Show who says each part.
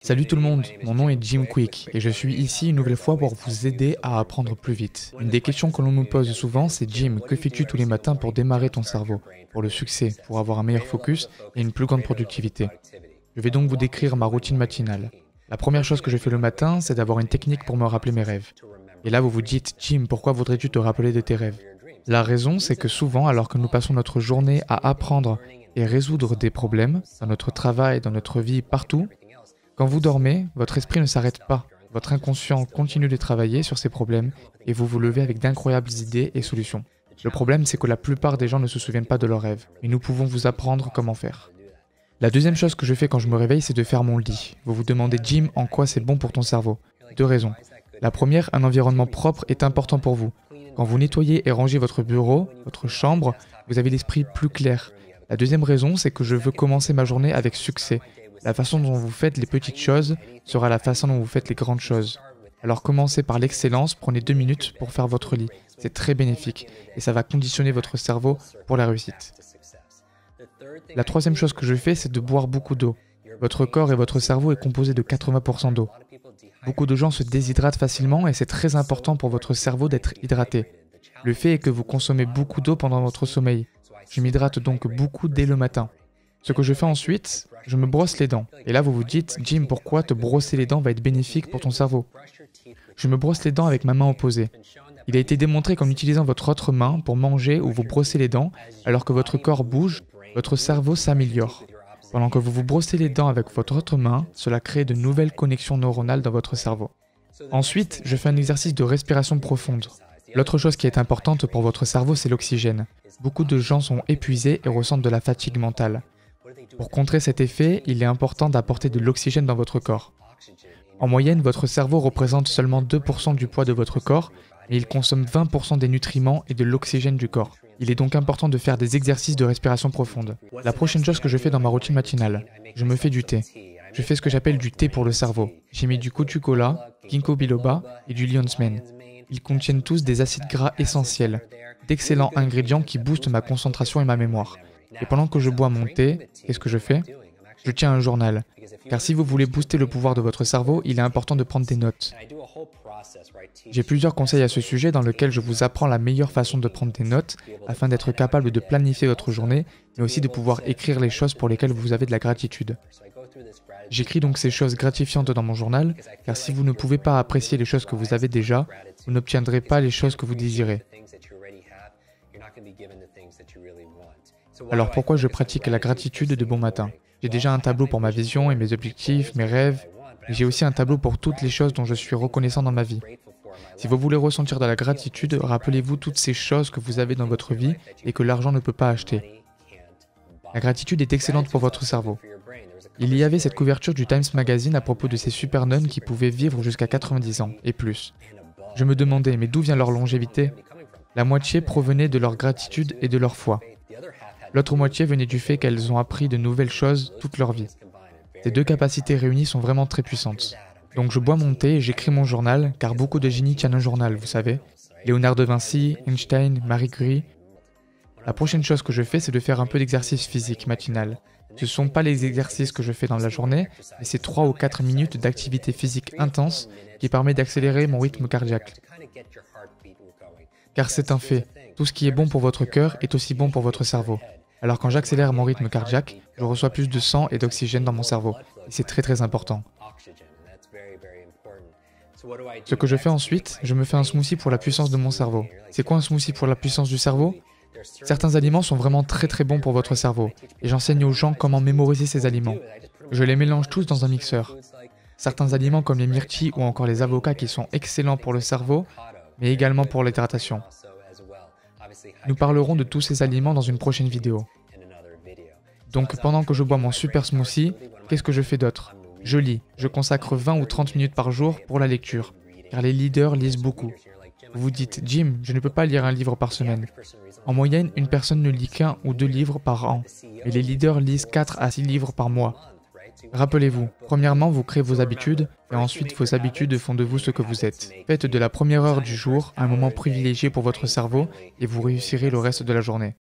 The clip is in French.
Speaker 1: Salut tout le monde, mon nom est Jim Quick et je suis ici une nouvelle fois pour vous aider à apprendre plus vite. Une des questions que l'on nous pose souvent c'est Jim, que fais-tu tous les matins pour démarrer ton cerveau, pour le succès, pour avoir un meilleur focus et une plus grande productivité? Je vais donc vous décrire ma routine matinale. La première chose que je fais le matin, c'est d'avoir une technique pour me rappeler mes rêves. Et là vous vous dites, Jim, pourquoi voudrais-tu te rappeler de tes rêves? La raison, c'est que souvent, alors que nous passons notre journée à apprendre et résoudre des problèmes, dans notre travail, dans notre vie, partout, quand vous dormez, votre esprit ne s'arrête pas. Votre inconscient continue de travailler sur ces problèmes et vous vous levez avec d'incroyables idées et solutions. Le problème, c'est que la plupart des gens ne se souviennent pas de leurs rêves, et nous pouvons vous apprendre comment faire. La deuxième chose que je fais quand je me réveille, c'est de faire mon lit. Vous vous demandez, Jim, en quoi c'est bon pour ton cerveau? Deux raisons. La première, un environnement propre est important pour vous. Quand vous nettoyez et rangez votre bureau, votre chambre, vous avez l'esprit plus clair. La deuxième raison, c'est que je veux commencer ma journée avec succès. La façon dont vous faites les petites choses sera la façon dont vous faites les grandes choses. Alors commencez par l'excellence, prenez 2 minutes pour faire votre lit. C'est très bénéfique et ça va conditionner votre cerveau pour la réussite. La troisième chose que je fais, c'est de boire beaucoup d'eau. Votre corps et votre cerveau est composé de 80% d'eau. Beaucoup de gens se déshydratent facilement et c'est très important pour votre cerveau d'être hydraté. Le fait est que vous consommez beaucoup d'eau pendant votre sommeil. Je m'hydrate donc beaucoup dès le matin. Ce que je fais ensuite, je me brosse les dents. Et là vous vous dites, Jim, pourquoi te brosser les dents va être bénéfique pour ton cerveau? Je me brosse les dents avec ma main opposée. Il a été démontré qu'en utilisant votre autre main pour manger ou vous brosser les dents, alors que votre corps bouge, votre cerveau s'améliore. Pendant que vous vous brossez les dents avec votre autre main, cela crée de nouvelles connexions neuronales dans votre cerveau. Ensuite, je fais un exercice de respiration profonde. L'autre chose qui est importante pour votre cerveau, c'est l'oxygène. Beaucoup de gens sont épuisés et ressentent de la fatigue mentale. Pour contrer cet effet, il est important d'apporter de l'oxygène dans votre corps. En moyenne, votre cerveau représente seulement 2% du poids de votre corps, mais il consomme 20% des nutriments et de l'oxygène du corps. Il est donc important de faire des exercices de respiration profonde. La prochaine chose que je fais dans ma routine matinale, je me fais du thé. Je fais ce que j'appelle du thé pour le cerveau. J'y mets du Kuchu Kola, Ginkgo biloba et du Lion's Mane. Ils contiennent tous des acides gras essentiels, d'excellents ingrédients qui boostent ma concentration et ma mémoire. Et pendant que je bois mon thé, qu'est-ce que je fais? Je tiens un journal. Car si vous voulez booster le pouvoir de votre cerveau, il est important de prendre des notes. J'ai plusieurs conseils à ce sujet dans lesquels je vous apprends la meilleure façon de prendre des notes afin d'être capable de planifier votre journée, mais aussi de pouvoir écrire les choses pour lesquelles vous avez de la gratitude. J'écris donc ces choses gratifiantes dans mon journal, car si vous ne pouvez pas apprécier les choses que vous avez déjà, vous n'obtiendrez pas les choses que vous désirez. Alors pourquoi je pratique la gratitude de bon matin? J'ai déjà un tableau pour ma vision et mes objectifs, mes rêves, et j'ai aussi un tableau pour toutes les choses dont je suis reconnaissant dans ma vie. Si vous voulez ressentir de la gratitude, rappelez-vous toutes ces choses que vous avez dans votre vie et que l'argent ne peut pas acheter. La gratitude est excellente pour votre cerveau. Il y avait cette couverture du Times Magazine à propos de ces super nonnes qui pouvaient vivre jusqu'à 90 ans et plus. Je me demandais, mais d'où vient leur longévité? La moitié provenait de leur gratitude et de leur foi. L'autre moitié venait du fait qu'elles ont appris de nouvelles choses toute leur vie. Ces deux capacités réunies sont vraiment très puissantes. Donc je bois mon thé et j'écris mon journal, car beaucoup de génies tiennent un journal, vous savez. Léonard de Vinci, Einstein, Marie Curie. La prochaine chose que je fais, c'est de faire un peu d'exercice physique matinal. Ce ne sont pas les exercices que je fais dans la journée, mais c'est 3 ou 4 minutes d'activité physique intense qui permet d'accélérer mon rythme cardiaque. Car c'est un fait, tout ce qui est bon pour votre cœur est aussi bon pour votre cerveau. Alors quand j'accélère mon rythme cardiaque, je reçois plus de sang et d'oxygène dans mon cerveau. Et c'est très très important. Ce que je fais ensuite, je me fais un smoothie pour la puissance de mon cerveau. C'est quoi un smoothie pour la puissance du cerveau? Certains aliments sont vraiment très très bons pour votre cerveau. Et j'enseigne aux gens comment mémoriser ces aliments. Je les mélange tous dans un mixeur. Certains aliments comme les myrtilles ou encore les avocats qui sont excellents pour le cerveau, mais également pour l'hydratation. Nous parlerons de tous ces aliments dans une prochaine vidéo. Donc pendant que je bois mon super smoothie, qu'est-ce que je fais d'autre? Je lis, je consacre 20 ou 30 minutes par jour pour la lecture, car les leaders lisent beaucoup. Vous vous dites, Jim, je ne peux pas lire un livre par semaine. En moyenne, une personne ne lit qu'1 ou 2 livres par an, mais les leaders lisent 4 à 6 livres par mois. Rappelez-vous, premièrement, vous créez vos habitudes, et ensuite vos habitudes font de vous ce que vous êtes. Faites de la première heure du jour un moment privilégié pour votre cerveau, et vous réussirez le reste de la journée.